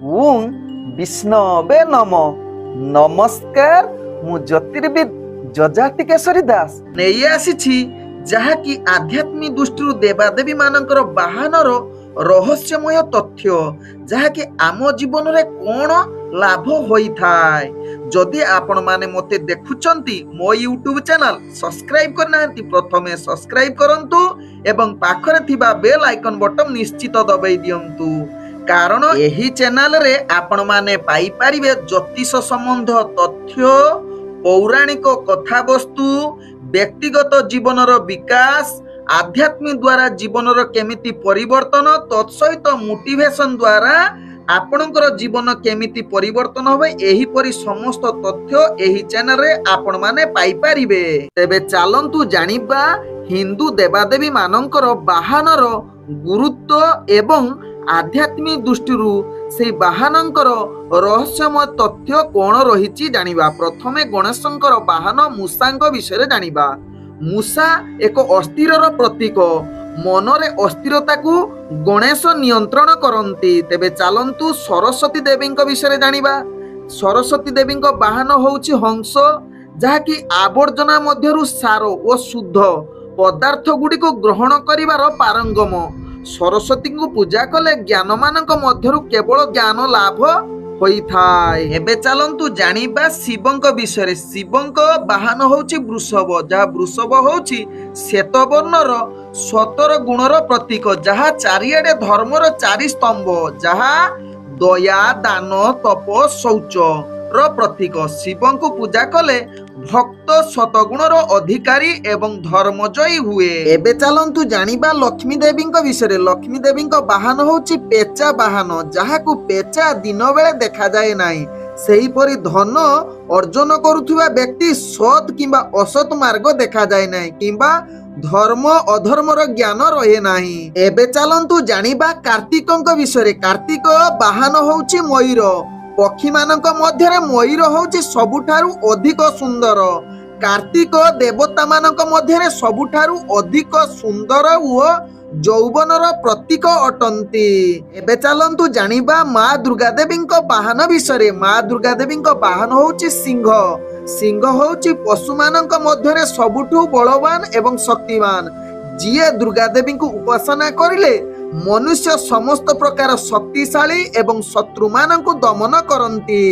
ଓଂ ବିଷ୍ଣବେ ନମ। ନମସ୍କାର, ମୁଁ ଜ୍ୟୋତିର୍ବିଦ ଯଜାତି କେଶରୀ ଦାସ ନେଇ ଆସିଛି ଯାହାକି ଆଧ୍ୟାତ୍ମିକ ଦୃଷ୍ଟିରୁ ଦେବାଦେବୀ ମାନଙ୍କର ବାହନର ରହସ୍ୟମୟ ତଥ୍ୟ, ଯାହାକି ଆମ ଜୀବନରେ କଣ ଲାଭ ହୋଇଥାଏ। ଯଦି ଆପଣ ମାନେ ମତେ ଦେଖୁଛନ୍ତି ମୋ ୟୁଟ୍ୟୁବ ଚ୍ୟାନେଲ ସବସ୍କ୍ରାଇବ କରିନାହାନ୍ତି, ପ୍ରଥମେ ସବସ୍କ୍ରାଇବ କରନ୍ତୁ ଏବଂ ପାଖରେ ଥିବା ବେଲ ଆଇକନ ବଟନ ନିଶ୍ଚିତ ଦବାଇ ଦିଅନ୍ତୁ, କାରଣ ଏହି ଚ୍ୟାନେଲରେ ଆପଣ ମାନେ ପାଇପାରିବେ ଜ୍ୟୋତିଷ ସମ୍ବନ୍ଧ ତଥ୍ୟ, ପୌରାଣିକ କଥାବସ୍ତୁ, ବ୍ୟକ୍ତିଗତ ଜୀବନର ବିକାଶ, ଆଧ୍ୟାତ୍ମିକ ଦ୍ୱାରା ଜୀବନର କେମିତି ପରିବର୍ତ୍ତନ, ତତ୍ସହିତ ମୋଟିଭେସନ ଦ୍ୱାରା ଆପଣଙ୍କର ଜୀବନ କେମିତି ପରିବର୍ତ୍ତନ হবে, ଏହିପରି ସମସ୍ତ ତଥ୍ୟ ଏହି ଚ୍ୟାନେଲରେ ଆପଣ ମାନେ ପାଇପାରିବେ। ତେବେ ଚାଲନ୍ତୁ ଜାଣିବା ହିନ୍ଦୁ ଦେବାଦେବୀ ମାନଙ୍କର ବାହନର ଗୁରୁତ୍ୱ ଏବଂ ଆଧ୍ୟାତ୍ମିକ ଦୃଷ୍ଟିରୁ ସେହି ବାହନଙ୍କର ରହସ୍ୟମୟ ତଥ୍ୟ କଣ ରହିଛି ଜାଣିବା। ପ୍ରଥମେ ଗଣେଶଙ୍କର ବାହନ ମୂଷାଙ୍କ ବିଷୟରେ ଜାଣିବା। ମୂଷା ଏକ ଅସ୍ଥିରର ପ୍ରତୀକ। ମନରେ ଅସ୍ଥିରତାକୁ ଗଣେଶ ନିୟନ୍ତ୍ରଣ କରନ୍ତି। ତେବେ ଚାଲନ୍ତୁ ସରସ୍ୱତୀ ଦେବୀଙ୍କ ବିଷୟରେ ଜାଣିବା। ସରସ୍ୱତୀ ଦେବୀଙ୍କ ବାହନ ହେଉଛି ହଂସ, ଯାହାକି ଆବର୍ଜନା ମଧ୍ୟରୁ ସାର ଓ ଶୁଦ୍ଧ ପଦାର୍ଥ ଗୁଡ଼ିକୁ ଗ୍ରହଣ କରିବାର ପାରଙ୍ଗମ। ସରସ୍ୱତୀଙ୍କୁ ପୂଜା କଲେ ଜ୍ଞାନମାନଙ୍କ ମଧ୍ୟରୁ କେବଳ ଜ୍ଞାନ ଲାଭ ହୋଇଥାଏ। ଏବେ ଚାଲନ୍ତୁ ଜାଣିବା ଶିବଙ୍କ ବିଷୟରେ। ଶିବଙ୍କ ବାହନ ହେଉଛି ବୃଷଭ, ଯାହା ବୃଷଭ ହେଉଛି ଶ୍ଵେତବର୍ଣ୍ଣର 17 ଗୁଣର ପ୍ରତୀକ, ଯାହା ଚାରିଆଡେ ଧର୍ମର 4 ସ୍ତମ୍ଭ, ଯାହା ଦୟା, ଦାନ, ତପ, ଶୌଚର ପ୍ରତୀକ। ଶିବଙ୍କୁ ପୂଜା କଲେ ଭକ୍ତ ଶତଗୁଣର ଅଧିକାରୀ ଏବଂ ଧର୍ମଜୟୀ ହୁଏ। ଏବେ ଚାଲନ୍ତୁ ଜାଣିବା ଲକ୍ଷ୍ମୀ ଦେବୀଙ୍କ ବିଷୟରେ। ଲକ୍ଷ୍ମୀ ଦେବୀଙ୍କ ବାହନ ହେଉଛି ପେଚା ବାହନ, ଯାହାକୁ ପେଚା ଦିନ ବେଳେ ଦେଖାଯାଏ ନାହିଁ। ସେହିପରି ଧନ ଅର୍ଜନ କରୁଥିବା ବ୍ୟକ୍ତି ସତ୍ କିମ୍ବା ଅସତ୍ ମାର୍ଗ ଦେଖାଯାଏ ନାହିଁ, କିମ୍ବା ଧର୍ମ ଅଧର୍ମର ଜ୍ଞାନ ରହେ ନାହିଁ। ଏବେ ଚାଲନ୍ତୁ ଜାଣିବା କାର୍ତ୍ତିକଙ୍କ ବିଷୟରେ। କାର୍ତ୍ତିକ ବାହନ ହେଉଛି ମୟୂର। ପକ୍ଷୀ ମାନଙ୍କ ମଧ୍ୟରେ ମୟୂର ହେଉଛି ସବୁଠାରୁ ଅଧିକ ସୁନ୍ଦର। କାର୍ତ୍ତିକ ଦେବତା ମାନଙ୍କ ମଧ୍ୟରେ ସବୁଠାରୁ ଅଧିକ ସୁନ୍ଦର ଓ ଯୌବନର ପ୍ରତୀକ ଅଟନ୍ତି। ଏବେ ଚାଲନ୍ତୁ ଜାଣିବା ମା ଦୁର୍ଗା ଦେବୀଙ୍କ ବାହନ ବିଷୟରେ। ମା ଦୁର୍ଗା ଦେବୀଙ୍କ ବାହନ ହେଉଛି ସିଂହ। ସିଂହ ହେଉଛି ପଶୁମାନଙ୍କ ମଧ୍ୟରେ ସବୁଠୁ ବଳବାନ ଏବଂ ଶକ୍ତିମାନ। ଯିଏ ଦୁର୍ଗା ଦେବୀଙ୍କୁ ଉପାସନା କରିଲେ ମନୁଷ୍ୟ ସମସ୍ତ ପ୍ରକାର ଶକ୍ତିଶାଳୀ ଏବଂ ଶତ୍ରୁମାନଙ୍କୁ ଦମନ କରନ୍ତି।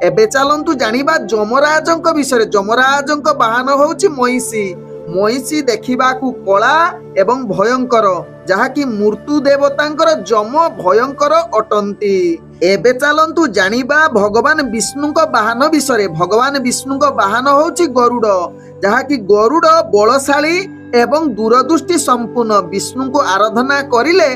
ଏବେ ଚାଲନ୍ତୁ ଜାଣିବା ଯମରାଜଙ୍କ ବିଷୟରେ। ଯମରାଜଙ୍କ ବାହନ ହେଉଛି ମଇଁଷି। ମଇଁଷି ଦେଖିବାକୁ କଳା ଏବଂ ଭୟଙ୍କର, ଯାହାକି ମୃତ୍ୟୁ ଦେବତାଙ୍କର ଯମ ଭୟଙ୍କର ଅଟନ୍ତି। ଏବେ ଚାଲନ୍ତୁ ଜାଣିବା ଭଗବାନ ବିଷ୍ଣୁଙ୍କ ବାହନ ବିଷୟରେ। ଭଗବାନ ବିଷ୍ଣୁଙ୍କ ବାହନ ହେଉଛି ଗରୁଡ଼, ଯାହାକି ଗରୁଡ଼ ବଳଶାଳୀ ଏବଂ ଦୂରଦୃଷ୍ଟି ସମ୍ପୂର୍ଣ୍ଣ। ବିଷ୍ଣୁଙ୍କୁ ଆରାଧନା କରିଲେ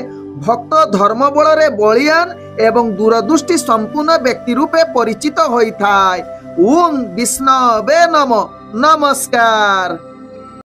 ଭକ୍ତ ଧର୍ମ ବଳରେ ବଳିୟାନ ଏବଂ ଦୂରଦୃଷ୍ଟି ସମ୍ପୂର୍ଣ୍ଣ ବ୍ୟକ୍ତି ରୂପେ ପରିଚିତ ହୋଇଥାଏ। ଓଂ ବିଷ୍ଣବେ ନମ। ନମସ୍କାର।